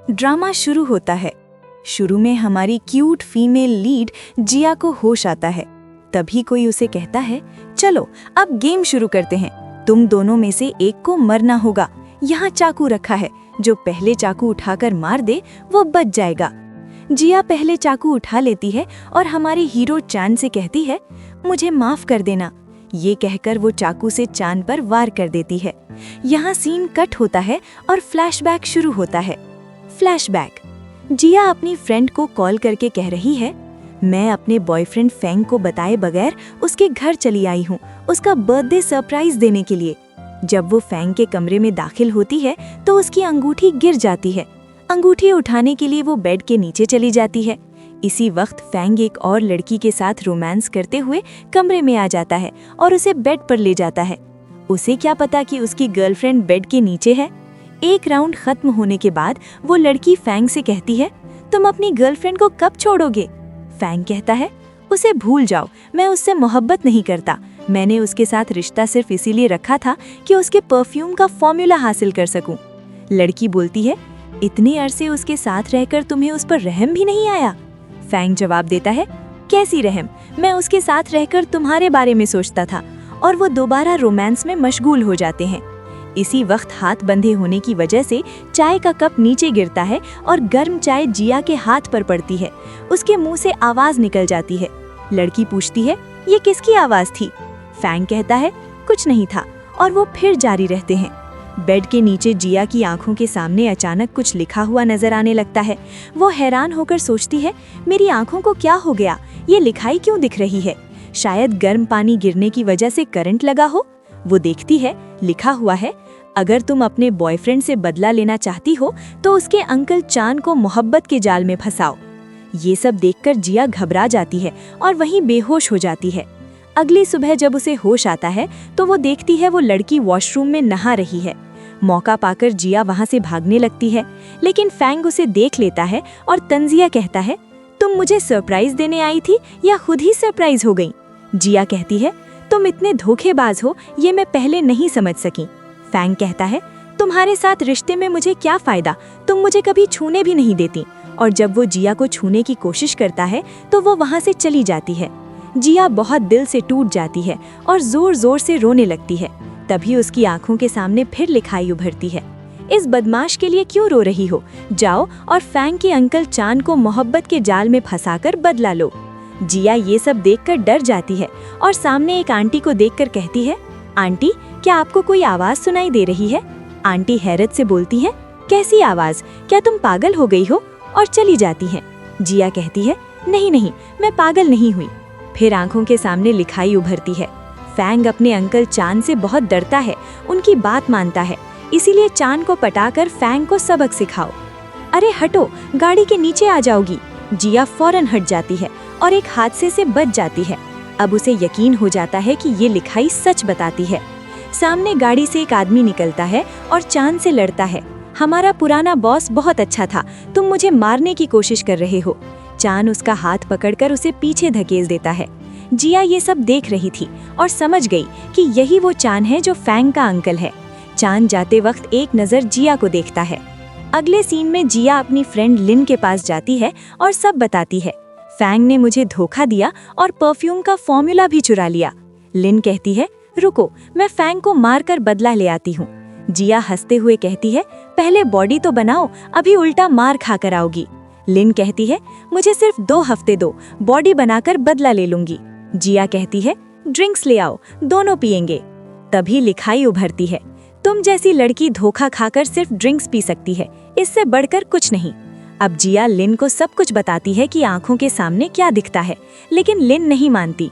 Drama शुरू होता है। शुरू में हमारी क्यूट फीमेल लीड जिया को होश आता है। तभी कोई उसे कहता है, चलो अब गेम शुरू करते हैं, तुम दोनों में से एक को मरना होगा। यहाँ चाकू रखा है, जो पहले चाकू उठाकर मार दे वो बच जाएगा। जिया पहले चाकू उठा लेती है और हमारी हीरो चान से कहती है, मुझे माफ कर देना। ये कहकर वो चाकू से चान पर वार कर देती है। यहाँ सीन कट होता है और फ्लैशबैक शुरू होता है। फ्लैशबैक, जिया अपनी फ्रेंड को कॉल करके कह रही है, मैं अपने बॉयफ्रेंड फेंग को बताए बगैर उसके घर चली आई हूँ उसका बर्थडे सरप्राइज देने के लिए। जब वो फेंग के कमरे में दाखिल होती है तो उसकी अंगूठी गिर जाती है। अंगूठी उठाने के लिए वो बेड के नीचे चली जाती है। इसी वक्त फेंग एक और लड़की के साथ रोमांस करते हुए कमरे में आ जाता है और उसे बेड पर ले जाता है। उसे क्या पता कि उसकी गर्लफ्रेंड बेड के नीचे है। एक राउंड खत्म होने के बाद वो लड़की फेंग से कहती है, तुम अपनी गर्लफ्रेंड को कब छोड़ोगे? फेंग कहता है, उसे भूल जाओ, मैं उससे मोहब्बत नहीं करता। मैंने उसके साथ रिश्ता सिर्फ इसीलिए रखा था कि उसके परफ्यूम का फॉर्मूला हासिल कर सकूं। लड़की बोलती है, इतने अरसे उसके साथ रहकर तुम्हें उस पर रहम भी नहीं आया? फेंग जवाब देता है, कैसी रहम, मैं उसके साथ रहकर तुम्हारे बारे में सोचता था। और वो दोबारा रोमांस में मशगूल हो जाते हैं। इसी वक्त हाथ बंधे होने की वजह से चाय का कप नीचे गिरता है और गर्म चाय जिया के हाथ पर पड़ती है। उसके मुंह से आवाज निकल जाती है। लड़की पूछती है, ये किसकी आवाज थी? फेंग कहता है, कुछ नहीं था, और वो फिर जारी रहते हैं। बेड के नीचे जिया की आंखों के सामने अचानक कुछ लिखा हुआ नजर आने लगता है। वो हैरान होकर सोचती है, मेरी आंखों को क्या हो गया? ये लिखाई क्यों दिख रही है? शायद गर्म पानी गिरने की वजह से करंट लगा हो। वो देखती है, लिखा हुआ है, अगर तुम अपने बॉयफ्रेंड से बदला लेना चाहती हो तो उसके अंकल चान को मोहब्बत के जाल में फंसाओ। ये सब देखकर जिया घबरा जाती है और वहीं बेहोश हो जाती है। अगली सुबह जब उसे होश आता है तो वो देखती है वो लड़की वॉशरूम में नहा रही है। मौका पाकर जिया वहां से भागने लगती है, लेकिन फेंग उसे देख लेता है और तंजिया कहता है, तुम मुझे सरप्राइज देने आई थी या खुद ही सरप्राइज हो गई? जिया कहती है, तुम इतने धोखेबाज हो, ये मैं पहले नहीं समझ सकी। फेंग कहता है, तुम्हारे साथ रिश्ते में मुझे क्या फायदा, तुम मुझे कभी छूने भी नहीं देती। और जब वो जिया को छूने की कोशिश करता है तो वो वहां से चली जाती है। जिया बहुत दिल से टूट जाती है और जोर जोर से रोने लगती है। तभी उसकी आंखों के सामने फिर लिखाई उभरती है, इस बदमाश के लिए क्यों रो रही हो? जाओ और फेंग के अंकल चान को मोहब्बत के जाल में फंसाकर बदला लो। जिया ये सब देखकर डर जाती है और सामने एक आंटी को देखकर कहती है, आंटी, क्या आपको कोई आवाज सुनाई दे रही है? आंटी हैरत से बोलती है, कैसी आवाज, क्या तुम पागल हो गई हो? और चली जाती हैं। जिया कहती है, नहीं नहीं, मैं पागल नहीं हुई। फिर आंखों के सामने लिखाई उभरती है, फेंग अपने अंकल चान से बहुत डरता है, उनकी बात मानता है, इसीलिए चान को पटाकर फेंग को सबक सिखाओ। अरे हटो, गाड़ी के नीचे आ जाओगी। जिया फौरन हट जाती है और एक हादसे से बच जाती है। अब उसे यकीन हो जाता है कि ये लिखाई सच बताती है। सामने गाड़ी से एक आदमी निकलता है और चान से लड़ता है, हमारा पुराना बॉस बहुत अच्छा था, तुम मुझे मारने की कोशिश कर रहे हो। चान उसका हाथ पकड़कर उसे पीछे धकेल देता है। जिया ये सब देख रही थी और समझ गई कि यही वो चान है जो फेंग का अंकल है। चान जाते वक्त एक नज़र जिया को देखता है। अगले सीन में जिया अपनी फ्रेंड लिन के पास जाती है और सब बताती है, फेंग ने मुझे धोखा दिया और परफ्यूम का फॉर्मूला भी चुरा लिया। लिन कहती है, रुको, मैं फेंग को मारकर बदला ले आती हूँ। जिया हंसते हुए कहती है, पहले बॉडी तो बनाओ, अभी उल्टा मार खाकर आओगी। लिन कहती है, मुझे सिर्फ 2 हफ्ते दो, बॉडी बनाकर बदला ले लूंगी। जिया कहती है, ड्रिंक्स ले आओ, दोनों पिएंगे। तभी लिखाई उभरती है, तुम जैसी लड़की धोखा खाकर सिर्फ ड्रिंक्स पी सकती है, इससे बढ़कर कुछ नहीं। अब जिया लिन को सब कुछ बताती है कि आंखों के सामने क्या दिखता है, लेकिन लिन नहीं मानती।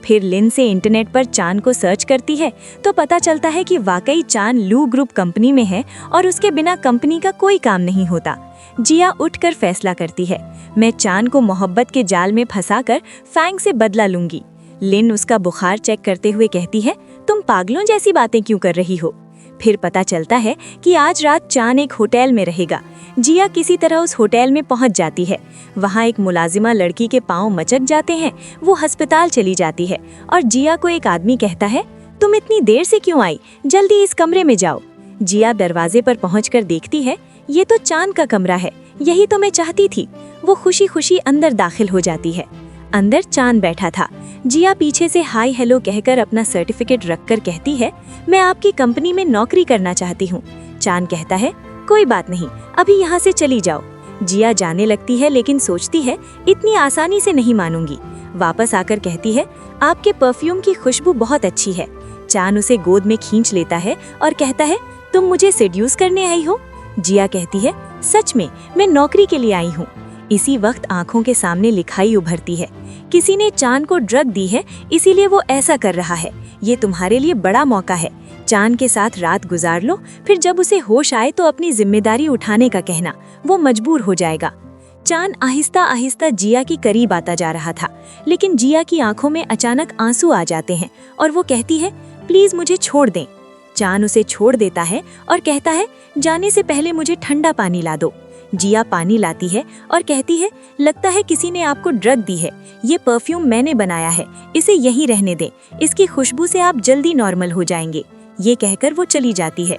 फिर लिन से इंटरनेट पर चान को सर्च करती है तो पता चलता है कि वाकई चान लू ग्रुप कंपनी में है और उसके बिना कंपनी का कोई काम नहीं होता। जिया उठकर फैसला करती है, मैं चान को मोहब्बत के जाल में फंसाकर फेंग से बदला लूंगी। लिन उसका बुखार चेक करते हुए कहती है, तुम पागलों जैसी बातें क्यों कर रही हो? फिर पता चलता है कि आज रात चान एक होटल में रहेगा। जिया किसी तरह उस होटल में पहुंच जाती है। वहां एक मुलाजिमा लड़की के पांव मचक जाते हैं, वो अस्पताल चली जाती है और जिया को एक आदमी कहता है, तुम इतनी देर से क्यों आई, जल्दी इस कमरे में जाओ। जिया दरवाजे पर पहुंचकर देखती है ये तो चांद का कमरा है, यही तो मैं चाहती थी। वो खुशी खुशी अंदर दाखिल हो जाती है। अंदर चांद बैठा था। जिया पीछे से हाय हेलो कहकर अपना सर्टिफिकेट रखकर कहती है, मैं आपकी कंपनी में नौकरी करना चाहती हूँ। चांद कहता है, कोई बात नहीं, अभी यहाँ से चली जाओ। जिया जाने लगती है लेकिन सोचती है, इतनी आसानी से नहीं मानूंगी। वापस आकर कहती है, आपके परफ्यूम की खुशबू बहुत अच्छी है। चांद उसे गोद में खींच लेता है और कहता है, तुम मुझे सेड्यूस करने आई हो? जिया कहती है, सच में, मैं नौकरी के लिए आई हूँ। इसी वक्त आंखों के सामने लिखाई उभरती है, किसी ने चांद को ड्रग दी है, इसीलिए वो ऐसा कर रहा है। ये तुम्हारे लिए बड़ा मौका है। चांद के साथ रात गुजार लो, फिर जब उसे होश आए तो अपनी जिम्मेदारी उठाने का कहना, वो मजबूर हो जाएगा। चांद आहिस्ता आहिस्ता जिया के करीब आता जा रहा था, लेकिन जिया की आंखों में अचानक आंसू आ जाते हैं और वो कहती है, प्लीज मुझे छोड़ दें। चांद उसे छोड़ देता है और कहता है, जाने से पहले मुझे ठंडा पानी ला दो। जिया पानी लाती है और कहती है, लगता है किसी ने आपको ड्रग दी है। ये परफ्यूम मैंने बनाया है, इसे यहीं रहने दें, इसकी खुशबू से आप जल्दी नॉर्मल हो जाएंगे। ये कहकर वो चली जाती है।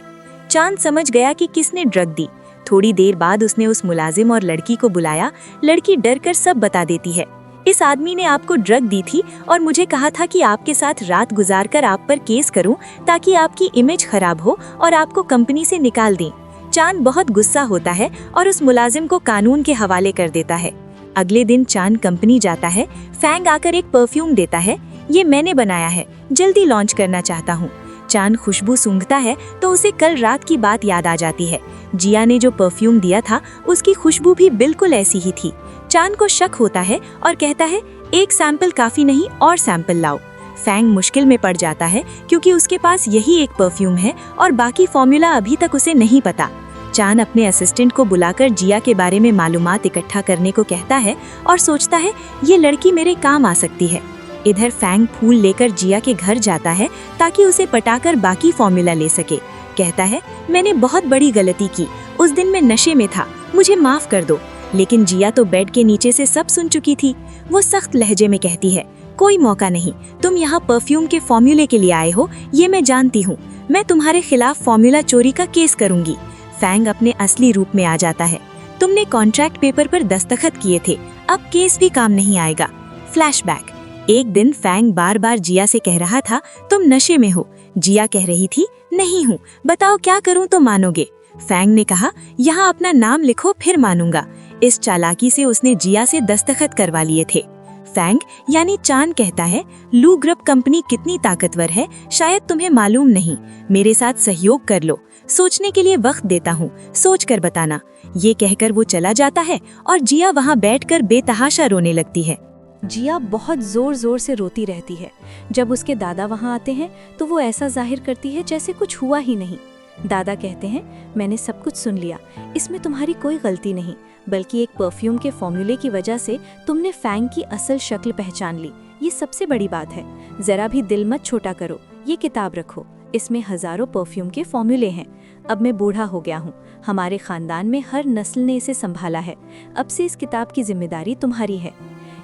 चांद समझ गया कि किसने ड्रग दी। थोड़ी देर बाद उसने उस मुलाजिम और लड़की को बुलाया। लड़की डर कर सब बता देती है, इस आदमी ने आपको ड्रग दी थी और मुझे कहा था कि आपके साथ रात गुजारकर आप पर केस करूं ताकि आपकी इमेज खराब हो और आपको कंपनी से निकाल दें। चांद बहुत गुस्सा होता है और उस मुलाजिम को कानून के हवाले कर देता है। अगले दिन चांद कंपनी जाता है। फैंग आकर एक परफ्यूम देता है, ये मैंने बनाया है, जल्दी लॉन्च करना चाहता हूँ। चांद खुशबू सूंघता है तो उसे कल रात की बात याद आ जाती है। जिया ने जो परफ्यूम दिया था उसकी खुशबू भी बिल्कुल ऐसी ही थी। चांद को शक होता है और कहता है, एक सैंपल काफी नहीं, और सैंपल लाओ। फैंग मुश्किल में पड़ जाता है क्योंकि उसके पास यही एक परफ्यूम है और बाकी फॉर्मूला अभी तक उसे नहीं पता। चांद अपने असिस्टेंट को बुलाकर जिया के बारे में मालूमात इकट्ठा करने को कहता है और सोचता है, ये लड़की मेरे काम आ सकती है। इधर फैंग फूल लेकर जिया के घर जाता है ताकि उसे पटाकर बाकी फॉर्मूला ले सके। कहता है, मैंने बहुत बड़ी गलती की, उस दिन मैं नशे में था, मुझे माफ कर दो। लेकिन जिया तो बेड के नीचे से सब सुन चुकी थी। वो सख्त लहजे में कहती है, कोई मौका नहीं, तुम यहाँ परफ्यूम के फॉर्मूले के लिए आए हो, ये मैं जानती हूँ। मैं तुम्हारे खिलाफ फॉर्मूला चोरी का केस करूंगी। फैंग अपने असली रूप में आ जाता है। तुमने कॉन्ट्रैक्ट पेपर पर दस्तखत किए थे, अब केस भी काम नहीं आएगा। फ्लैशबैक। एक दिन फैंग बार बार जिया से कह रहा था, तुम नशे में हो। जिया कह रही थी, नहीं हूँ, बताओ क्या करूँ तो मानोगे। फैंग ने कहा, यहाँ अपना नाम लिखो फिर मानूंगा। इस चालाकी से उसने जिया से दस्तखत करवा लिए थे। फैंग यानी चांद कहता है, लू ग्रुप कंपनी कितनी ताकतवर है शायद तुम्हें मालूम नहीं। मेरे साथ सहयोग कर लो, सोचने के लिए वक्त देता हूँ, सोच कर बताना। ये कहकर वो चला जाता है और जिया वहाँ बैठकर बेतहाशा रोने लगती है। जिया बहुत जोर जोर से रोती रहती है। जब उसके दादा वहाँ आते हैं तो वो ऐसा जाहिर करती है जैसे कुछ हुआ ही नहीं। दादा कहते हैं, मैंने सब कुछ सुन लिया, इसमें तुम्हारी कोई गलती नहीं, बल्कि एक परफ्यूम के फॉर्मूले की वजह से तुमने फैंग की असल शक्ल पहचान ली। ये सबसे बड़ी बात है। जरा भी दिल मत छोटा करो, ये किताब रखो, इसमें हजारों परफ्यूम के फॉर्मूले हैं। अब मैं बूढ़ा हो गया हूँ, हमारे खानदान में हर नस्ल ने इसे संभाला है, अब से इस किताब की जिम्मेदारी तुम्हारी है।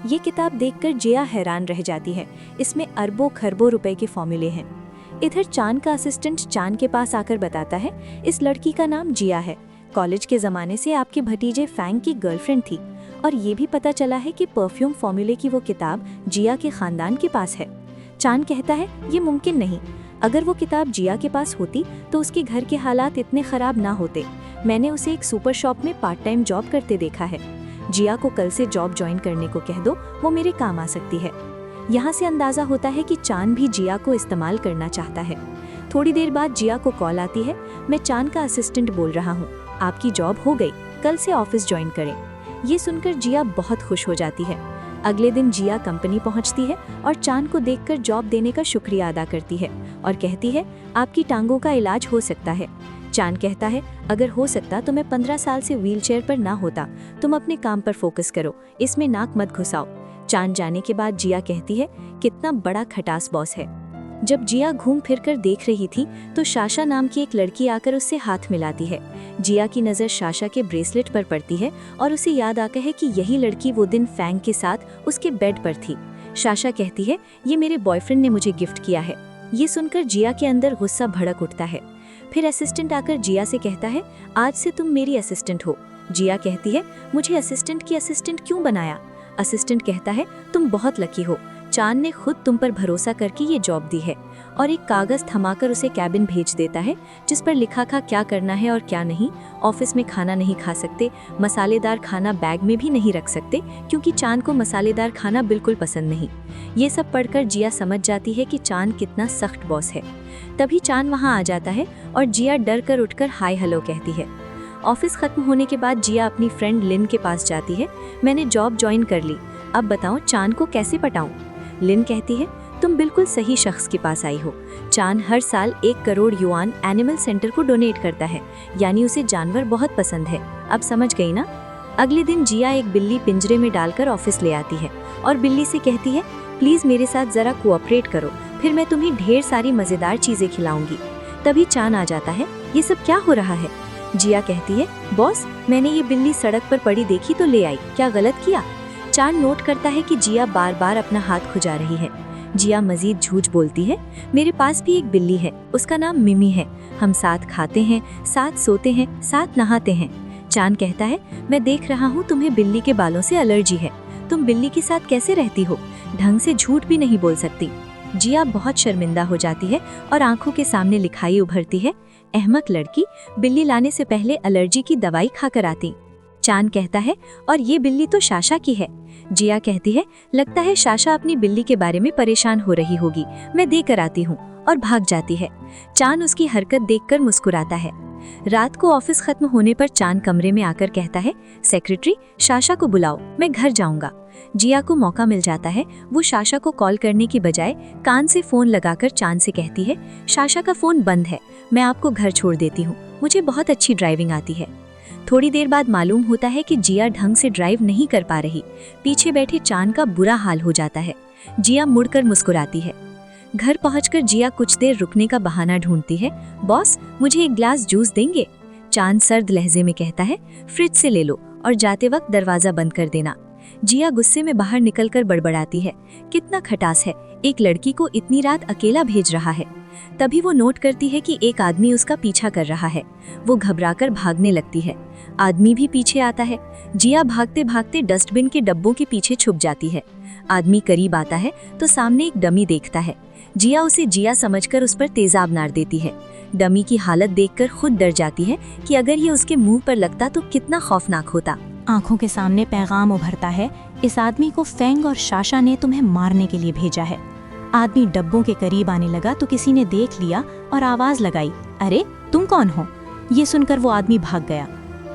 ये किताब देखकर जिया हैरान रह जाती है, इसमें अरबों खरबों रुपए के फॉर्मूले हैं। इधर चांद का असिस्टेंट चांद के पास आकर बताता है, इस लड़की का नाम जिया है, कॉलेज के ज़माने से आपके भतीजे फैंग की गर्लफ्रेंड थी, और ये भी पता चला है कि परफ्यूम फॉर्मूले की वो किताब जिया के खानदान के पास है। चांद कहता है, ये मुमकिन नहीं, अगर वो किताब जिया के पास होती तो उसके घर के हालात इतने ख़राब ना होते। मैंने उसे एक सुपर शॉप में पार्ट टाइम जॉब करते देखा है। जिया को कल से जॉब ज्वाइन करने को कह दो, वो मेरे काम आ सकती है। यहाँ से अंदाज़ा होता है कि चांद भी जिया को इस्तेमाल करना चाहता है। थोड़ी देर बाद जिया को कॉल आती है, मैं चांद का असिस्टेंट बोल रहा हूँ, आपकी जॉब हो गई, कल से ऑफिस ज्वाइन करें। ये सुनकर जिया बहुत खुश हो जाती है। अगले दिन जिया कंपनी पहुंचती है और चांद को देखकर जॉब देने का शुक्रिया अदा करती है और कहती है, आपकी टांगों का इलाज हो सकता है। चांद कहता है, अगर हो सकता तो मैं 15 साल से व्हीलचेयर पर ना होता, तुम अपने काम पर फोकस करो, इसमें नाक मत घुसाओ। चांद जाने के बाद जिया कहती है, कितना बड़ा खटास बॉस है। जब जिया घूम फिर कर देख रही थी तो शाशा नाम की एक लड़की आकर उससे हाथ मिलाती है। जिया की नज़र शाशा के ब्रेसलेट पर पड़ती है और उसे याद आता है कि यही लड़की वो दिन फैंग के साथ उसके बेड पर थी। शाशा कहती है, ये मेरे बॉयफ्रेंड ने मुझे गिफ्ट किया है। ये सुनकर जिया के अंदर गुस्सा भड़क उठता है। फिर असिस्टेंट आकर जिया से कहता है, आज से तुम मेरी असिस्टेंट हो। जिया कहती है, मुझे असिस्टेंट की असिस्टेंट क्यों बनाया? असिस्टेंट कहता है, तुम बहुत लकी हो, चांद ने खुद तुम पर भरोसा करके ये जॉब दी है। और एक कागज थमाकर उसे कैबिन भेज देता है जिस पर लिखा था क्या करना है और क्या नहीं। ऑफिस में खाना नहीं खा सकते, मसालेदार खाना बैग में भी नहीं रख सकते क्योंकि चांद को मसालेदार खाना बिल्कुल पसंद नहीं। ये सब पढ़कर जिया समझ जाती है कि चांद कितना सख्त बॉस है। तभी चांद वहाँ आ जाता है और जिया डर कर उठकर हाय हेलो कहती है। ऑफिस खत्म होने के बाद जिया अपनी फ्रेंड लिन के पास जाती है। मैंने जॉब ज्वाइन कर ली, अब बताओ चांद को कैसे पटाऊं? लिन कहती है, तुम बिल्कुल सही शख्स के पास आई हो। चांद हर साल 1 करोड़ युआन एनिमल सेंटर को डोनेट करता है, यानी उसे जानवर बहुत पसंद है। अब समझ गई ना? अगले दिन जिया एक बिल्ली पिंजरे में डालकर ऑफिस ले आती है और बिल्ली से कहती है, प्लीज मेरे साथ जरा कोऑपरेट करो, फिर मैं तुम्हें ढेर सारी मजेदार चीजें खिलाऊंगी। तभी चांद आ जाता है, ये सब क्या हो रहा है? जिया कहती है, बॉस मैंने ये बिल्ली सड़क पर पड़ी देखी तो ले आई, क्या गलत किया? चांद नोट करता है कि जिया बार बार अपना हाथ खुजा रही है। जिया मजीद झूठ बोलती है, मेरे पास भी एक बिल्ली है, उसका नाम मिमी है, हम साथ खाते हैं, साथ सोते हैं, साथ नहाते हैं। चांद कहता है, मैं देख रहा हूँ तुम्हें बिल्ली के बालों से एलर्जी है, तुम बिल्ली के साथ कैसे रहती हो? ढंग से झूठ भी नहीं बोल सकती। जिया बहुत शर्मिंदा हो जाती है और आंखों के सामने लिखाई उभरती है, अहमक लड़की, बिल्ली लाने से पहले एलर्जी की दवाई खाकर आती। चांद कहता है, और ये बिल्ली तो शाशा की है। जिया कहती है, लगता है शाशा अपनी बिल्ली के बारे में परेशान हो रही होगी, मैं देकर आती हूँ, और भाग जाती है। चांद उसकी हरकत देखकर मुस्कुराता है। रात को ऑफिस खत्म होने पर चांद कमरे में आकर कहता है, सेक्रेटरी शाशा को बुलाओ, मैं घर जाऊंगा। जिया को मौका मिल जाता है, वो शाशा को कॉल करने की बजाय कान से फोन लगाकर चांद से कहती है, शाशा का फोन बंद है, मैं आपको घर छोड़ देती हूँ, मुझे बहुत अच्छी ड्राइविंग आती है। थोड़ी देर बाद मालूम होता है कि जिया ढंग से ड्राइव नहीं कर पा रही। पीछे बैठे चांद का बुरा हाल हो जाता है। जिया मुड़कर मुस्कुराती है। घर पहुंचकर जिया कुछ देर रुकने का बहाना ढूंढती है। बॉस मुझे एक ग्लास जूस देंगे? चांद सर्द लहजे में कहता है, फ्रिज से ले लो और जाते वक्त दरवाजा बंद कर देना। जिया गुस्से में बाहर निकलकर बड़बड़ाती है, कितना खटास है, एक लड़की को इतनी रात अकेला भेज रहा है। तभी वो नोट करती है कि एक आदमी उसका पीछा कर रहा है। वो घबराकर भागने लगती है। आदमी भी पीछे आता है। जिया भागते भागते डस्टबिन के डब्बों के पीछे छुप जाती है। आदमी करीब आता है तो सामने एक डमी देखता है। जिया उसे जिया समझकर उस पर तेजाब नार देती है। डमी की हालत देखकर खुद डर जाती है कि अगर ये उसके मुंह पर लगता तो कितना खौफनाक होता। आंखों के सामने पैगाम उभरता है, इस आदमी को फेंग और शाशा ने तुम्हें मारने के लिए भेजा है। आदमी डब्बों के करीब आने लगा तो किसी ने देख लिया और आवाज लगाई, अरे तुम कौन हो? ये सुनकर वो आदमी भाग गया।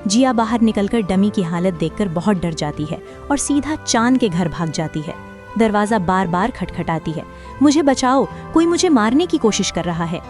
जिया बाहर निकलकर डमी की हालत देखकर बहुत डर जाती है और सीधा चांद के घर भाग जाती है। दरवाजा बार बार खटखटाती है, मुझे बचाओ, कोई मुझे मारने की कोशिश कर रहा है।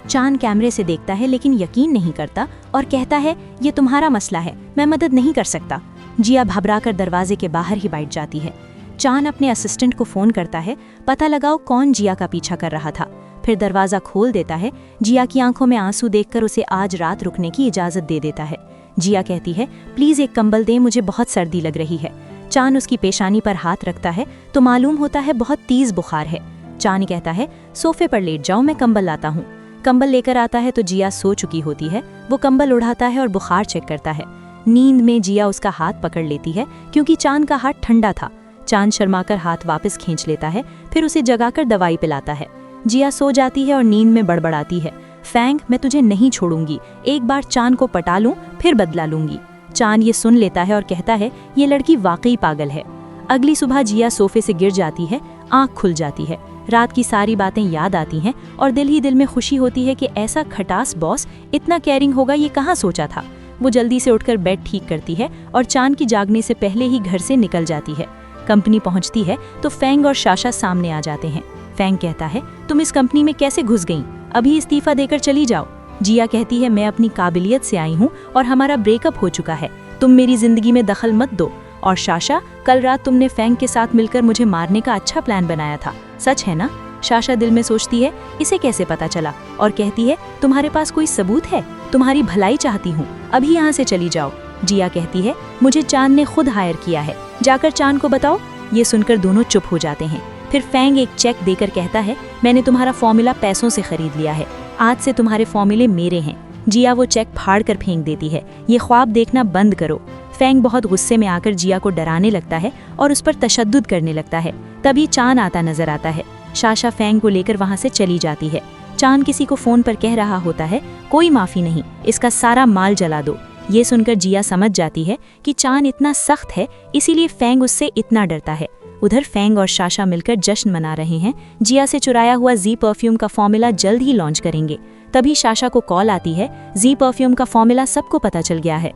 चांद कैमरे से देखता है लेकिन यकीन नहीं करता और कहता है, ये तुम्हारा मसला है, मैं मदद नहीं कर सकता। जिया घबराकर दरवाजे के बाहर ही बैठ जाती है। चांद अपने असिस्टेंट को फोन करता है, पता लगाओ कौन जिया का पीछा कर रहा था। फिर दरवाजा खोल देता है। जिया की आंखों में आंसू देखकर उसे आज रात रुकने की इजाजत दे देता है। जिया कहती है, प्लीज एक कंबल दे, मुझे बहुत सर्दी लग रही है। चांद उसकी पेशानी पर हाथ रखता है तो मालूम होता है बहुत तेज बुखार है। चांद कहता है, सोफे पर लेट जाओ, मैं कंबल लाता हूँ। कंबल लेकर आता है तो जिया सो चुकी होती है। वो कंबल उड़ाता है और बुखार चेक करता है। नींद में जिया उसका हाथ पकड़ लेती है क्योंकि चांद का हाथ ठंडा था। चांद शर्माकर हाथ वापस खींच लेता है, फिर उसे जगाकर दवाई पिलाता है। जिया सो जाती है और नींद में बड़बड़ाती है, फैंग मैं तुझे नहीं छोड़ूंगी, एक बार चांद को पटा लूं फिर बदला लूंगी। चांद ये सुन लेता है और कहता है, ये लड़की वाकई पागल है। अगली सुबह जिया सोफे से गिर जाती है, आंख खुल जाती है। रात की सारी बातें याद आती हैं और दिल ही दिल में खुशी होती है कि ऐसा खटास बॉस इतना केयरिंग होगा ये कहाँ सोचा था। वो जल्दी से उठकर बेड ठीक करती है और चांद की जागने से पहले ही घर से निकल जाती है। कंपनी पहुंचती है तो फेंग और शाशा सामने आ जाते हैं। फेंग कहता है, तुम इस कंपनी में कैसे घुस गईं? अभी इस्तीफा देकर चली जाओ। जिया कहती है, मैं अपनी काबिलियत से आई हूँ और हमारा ब्रेकअप हो चुका है, तुम मेरी जिंदगी में दखल मत दो। और शाशा, कल रात तुमने फेंग के साथ मिलकर मुझे मारने का अच्छा प्लान बनाया था, सच है ना? शाशा दिल में सोचती है, इसे कैसे पता चला, और कहती है, तुम्हारे पास कोई सबूत है? तुम्हारी भलाई चाहती हूँ, अभी यहाँ से चली जाओ। जिया कहती है, मुझे चांद ने खुद हायर किया है, जाकर चांद को बताओ। ये सुनकर दोनों चुप हो जाते हैं। फिर फेंग एक चेक देकर कहता है, मैंने तुम्हारा फॉर्मूला पैसों से खरीद लिया है, आज से तुम्हारे फॉर्मूले मेरे हैं। जिया वो चेक फाड़ कर फेंक देती है। ये ख्वाब देखना बंद करो। फैंग बहुत गुस्से में आकर जिया को डराने लगता है और उस पर तशद्दुद करने लगता है। तभी चान आता नजर आता है। शाशा फैंग को लेकर वहां से चली जाती है। चान किसी को फोन पर कह रहा होता है, कोई माफी नहीं, इसका सारा माल जला दो। ये सुनकर जिया समझ जाती है कि चान इतना सख्त है, इसीलिए फैंग उससे इतना डरता है। उधर फैंग और शाशा मिलकर जश्न मना रहे हैं। जिया से चुराया हुआ जी परफ्यूम का फॉर्मूला जल्द ही लॉन्च करेंगे। तभी शाशा को कॉल आती है। जी परफ्यूम का फॉर्मूला सबको पता चल गया है।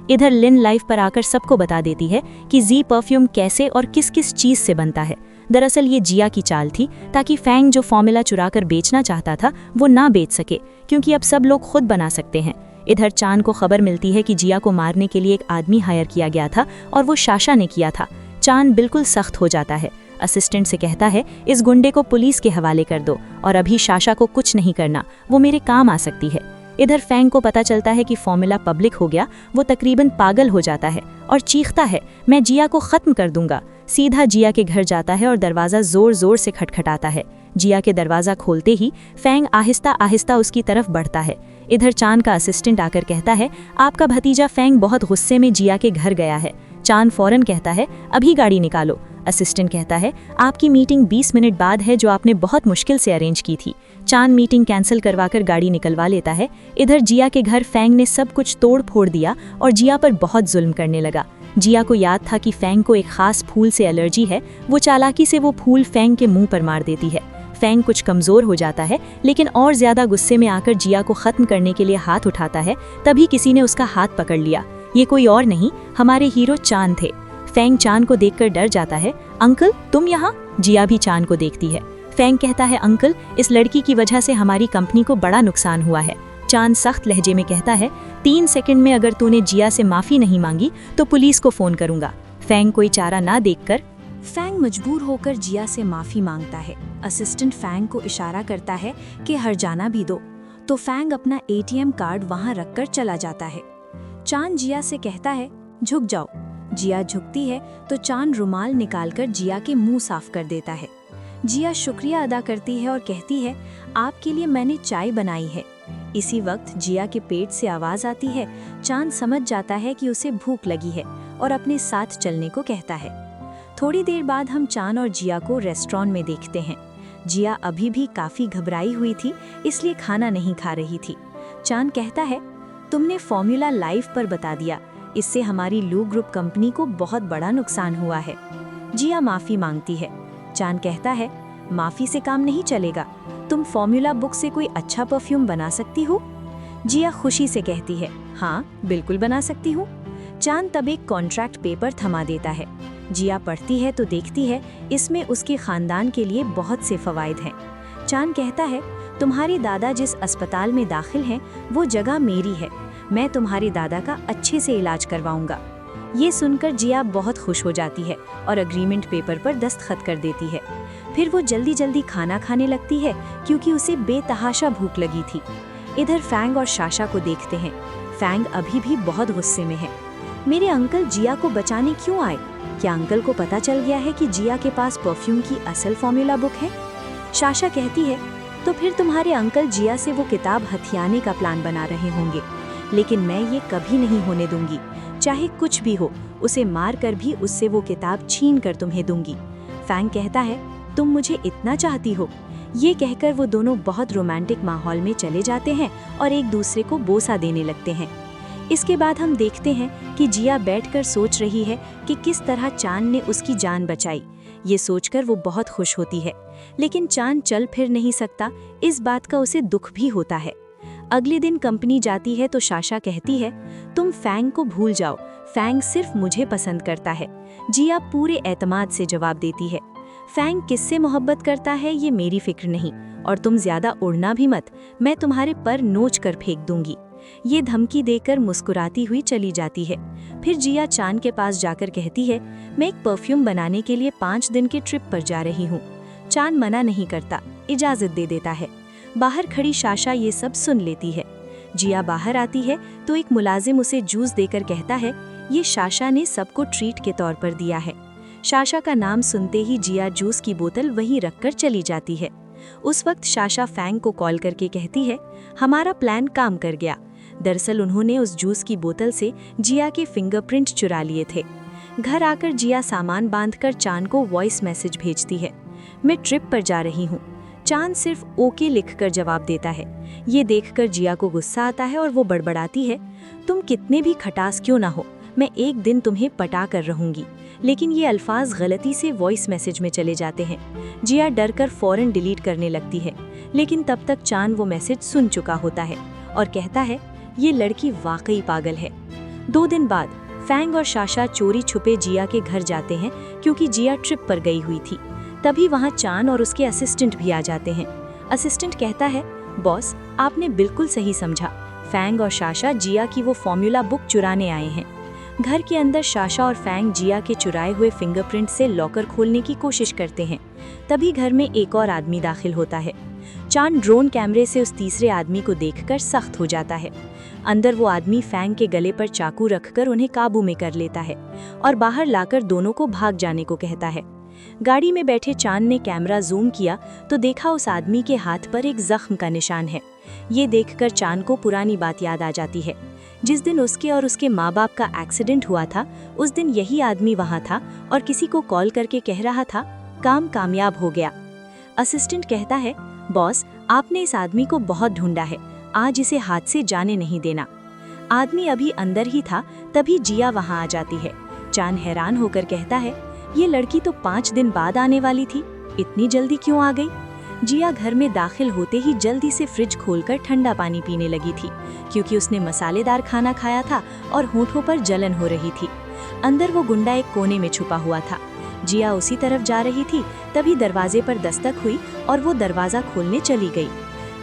इधर लिन लाइव पर आकर सबको बता देती है कि जी परफ्यूम कैसे और किस किस चीज से बनता है। दरअसल ये जिया की चाल थी, ताकि फैंग जो फॉर्मूला चुराकर बेचना चाहता था वो ना बेच सके, क्योंकि अब सब लोग खुद बना सकते हैं। इधर चान को खबर मिलती है कि जिया को मारने के लिए एक आदमी हायर किया गया था और वो शाशा ने किया था। चान बिल्कुल सख्त हो जाता है। असिस्टेंट से कहता है, इस गुंडे को पुलिस के हवाले कर दो और अभी शाशा को कुछ नहीं करना, वो मेरे काम आ सकती है। इधर फैंग को पता चलता है कि फॉर्मूला पब्लिक हो गया। वो तकरीबन पागल हो जाता है और चीखता है, मैं जिया को खत्म कर दूंगा। सीधा जिया के घर जाता है और दरवाजा जोर जोर से खटखटाता है। जिया के दरवाजा खोलते ही फैंग आहिस्ता आहिस्ता उसकी तरफ बढ़ता है। इधर चान का असिस्टेंट आकर कहता है, आपका भतीजा फैंग बहुत गुस्से में जिया के घर गया है। चान फौरन कहता है, अभी गाड़ी निकालो। असिस्टेंट कहता है, आपकी मीटिंग 20 मिनट बाद है, जो आपने बहुत मुश्किल से अरेंज की थी। चान मीटिंग कैंसिल करवाकर गाड़ी निकलवा लेता है। इधर जिया के घर फैंग ने सब कुछ तोड़ फोड़ दिया और जिया पर बहुत जुल्म करने लगा। जिया को याद था कि फैंग को एक खास फूल से एलर्जी है। वो चालाकी से वो फूल फैंग के मुंह पर मार देती है। फैंग कुछ कमजोर हो जाता है, लेकिन और ज्यादा गुस्से में आकर जिया को खत्म करने के लिए हाथ उठाता है। तभी किसी ने उसका हाथ पकड़ लिया। ये कोई और नहीं, हमारे हीरो चान थे। फैंग चान को देखकर डर जाता है। अंकल, तुम यहाँ? जिया भी चान को देखती है। फैंग कहता है, अंकल, इस लड़की की वजह से हमारी कंपनी को बड़ा नुकसान हुआ है। चान सख्त लहजे में कहता है, 3 सेकंड में अगर तूने जिया से माफी नहीं मांगी तो पुलिस को फोन करूंगा। फैंग कोई चारा ना देखकर फैंग मजबूर होकर जिया से माफी मांगता है। असिस्टेंट फैंग को इशारा करता है कि हर जाना भी दो, तो फैंग अपना एटीएम कार्ड वहां रखकर चला जाता है। चान जिया से कहता है, झुक जाओ। जिया झुकती है तो चान रुमाल निकालकर जिया के मुंह साफ कर देता है। जिया शुक्रिया अदा करती है और कहती है, आपके लिए मैंने चाय बनाई है। इसी वक्त जिया के पेट से आवाज आती है। चान समझ जाता है कि उसे भूख लगी है और अपने साथ चलने को कहता है। थोड़ी देर बाद हम चान और जिया को रेस्टोरेंट में देखते हैं। जिया अभी भी काफी घबराई हुई थी, इसलिए खाना नहीं खा रही थी। चान कहता है, तुमने फॉर्मूला लाइव पर बता दिया, इससे हमारी लू ग्रुप कंपनी को बहुत बड़ा नुकसान हुआ है। जिया माफी मांगती है। चान कहता है, माफी से काम नहीं चलेगा, तुम फॉर्मूला बुक से कोई अच्छा परफ्यूम बना सकती हो? जिया खुशी से कहती है, हाँ बिल्कुल बना सकती हूँ। चान तब एक कॉन्ट्रैक्ट पेपर थमा देता है। जिया पढ़ती है तो देखती है इसमें उसके खानदान के लिए बहुत से फवायद हैं। चान कहता है, तुम्हारे दादा जिस अस्पताल में दाखिल हैं वो जगह मेरी है, मैं तुम्हारे दादा का अच्छे से इलाज करवाऊंगा। ये सुनकर जिया बहुत खुश हो जाती है और अग्रीमेंट पेपर पर दस्तखत कर देती है। फिर वो जल्दी जल्दी खाना खाने लगती है, क्योंकि उसे बेतहाशा भूख लगी थी। इधर फैंग और शाशा को देखते हैं। फैंग अभी भी बहुत गुस्से में है। मेरे अंकल जिया को बचाने क्यों आए? क्या अंकल को पता चल गया है कि जिया के पास परफ्यूम की असल फॉर्मूला बुक है? शाशा कहती है, तो फिर तुम्हारे अंकल जिया से वो किताब हथियाने का प्लान बना रहे होंगे, लेकिन मैं ये कभी नहीं होने दूंगी। चाहे कुछ भी हो, उसे मार कर भी उससे वो किताब छीन कर तुम्हें दूंगी। फैंग कहता है, तुम मुझे इतना चाहती हो? ये कहकर वो दोनों बहुत रोमांटिक माहौल में चले जाते हैं और एक दूसरे को बोसा देने लगते हैं। इसके बाद हम देखते हैं कि जिया बैठकर सोच रही है कि किस तरह चांद ने उसकी जान बचाई। ये सोचकर वो बहुत खुश होती है, लेकिन चांद चल फिर नहीं सकता, इस बात का उसे दुख भी होता है। अगले दिन कंपनी जाती है तो शाशा कहती है, तुम फैंग को भूल जाओ, फैंग सिर्फ मुझे पसंद करता है। जिया पूरे एतमाद से जवाब देती है, फैंग किससे मोहब्बत करता है ये मेरी फिक्र नहीं, और तुम ज्यादा उड़ना भी मत, मैं तुम्हारे पर नोच कर फेंक दूंगी। ये धमकी देकर मुस्कुराती हुई चली जाती है। फिर जिया चांद के पास जाकर कहती है, मैं एक परफ्यूम बनाने के लिए 5 दिन की ट्रिप पर जा रही हूँ। चांद मना नहीं करता, इजाजत दे देता है। बाहर खड़ी शाशा ये सब सुन लेती है। जिया बाहर आती है तो एक मुलाजिम उसे जूस देकर कहता है, ये शाशा ने सबको ट्रीट के तौर पर दिया है। शाशा का नाम सुनते ही जिया जूस की बोतल वहीं रखकर चली जाती है। उस वक्त शाशा फैंग को कॉल करके कहती है, हमारा प्लान काम कर गया। दरअसल उन्होंने उस जूस की बोतल से जिया के फिंगरप्रिंट चुरा लिए थे। घर आकर जिया सामान बांधकर चांद को वॉइस मैसेज भेजती है, मैं ट्रिप पर जा रही हूँ। चांद सिर्फ ओके लिखकर जवाब देता है। ये देखकर जिया को गुस्सा आता है और वो बड़बड़ाती है, तुम कितने भी खटास क्यों ना हो, मैं एक दिन तुम्हें पटा कर रहूंगी। लेकिन ये अल्फाज गलती से वॉइस मैसेज में चले जाते हैं। जिया डरकर फौरन डिलीट करने लगती है, लेकिन तब तक चांद वो मैसेज सुन चुका होता है और कहता है, ये लड़की वाकई पागल है। 2 दिन बाद फैंग और शाशा चोरी छुपे जिया के घर जाते हैं क्योंकि जिया ट्रिप पर गई हुई थी। तभी वहाँ चांद और उसके असिस्टेंट भी आ जाते हैं। असिस्टेंट कहता है, बॉस आपने बिल्कुल सही समझा, फैंग और शाशा जिया की वो फॉर्मूला बुक चुराने आए हैं। घर के अंदर शाशा और फैंग जिया के चुराए हुए फिंगरप्रिंट से लॉकर खोलने की कोशिश करते हैं। तभी घर में एक और आदमी दाखिल होता है। चांद ड्रोन कैमरे से उस तीसरे आदमी को देखकर सख्त हो जाता है। अंदर वो आदमी फैंग के गले पर चाकू रखकर उन्हें काबू में कर लेता है और बाहर लाकर दोनों को भाग जाने को कहता है। गाड़ी में बैठे चांद ने कैमरा जूम किया तो देखा उस आदमी के हाथ पर एक जख्म का निशान है। ये देखकर चांद को पुरानी बात याद आ जाती है। जिस दिन उसके और उसके माँ बाप का एक्सीडेंट हुआ था, उस दिन यही आदमी वहाँ था और किसी को कॉल करके कह रहा था, काम कामयाब हो गया। असिस्टेंट कहता है, बॉस आपने इस आदमी को बहुत ढूंढा है, आज इसे हाथ से जाने नहीं देना। आदमी अभी अंदर ही था, तभी जिया वहाँ आ जाती है। चांद हैरान होकर कहता है, ये लड़की तो 5 दिन बाद आने वाली थी, इतनी जल्दी क्यों आ गई? जिया घर में दाखिल होते ही जल्दी से फ्रिज खोलकर ठंडा पानी पीने लगी थी, क्योंकि उसने मसालेदार खाना खाया था और होठों पर जलन हो रही थी। अंदर वो गुंडा एक कोने में छुपा हुआ था। जिया उसी तरफ जा रही थी, तभी दरवाजे पर दस्तक हुई और वो दरवाज़ा खोलने चली गई।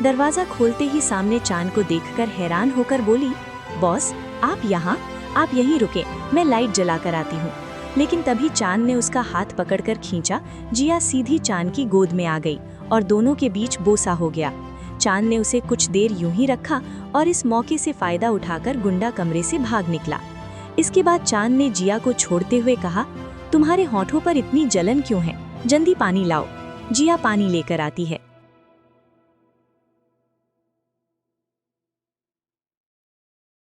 दरवाज़ा खोलते ही सामने चांद को देखकर हैरान होकर बोली, बॉस आप यहाँ, आप यहीं रुके, मैं लाइट जलाकर आती हूँ। लेकिन तभी चांद ने उसका हाथ पकड़कर खींचा। जिया सीधी चांद की गोद में आ गई और दोनों के बीच बोसा हो गया। चांद ने उसे कुछ देर यूं ही रखा और इस मौके से फायदा उठाकर गुंडा कमरे से भाग निकला। इसके बाद चांद ने जिया को छोड़ते हुए कहा, तुम्हारे होठों पर इतनी जलन क्यों है, जल्दी पानी लाओ। जिया पानी लेकर आती है।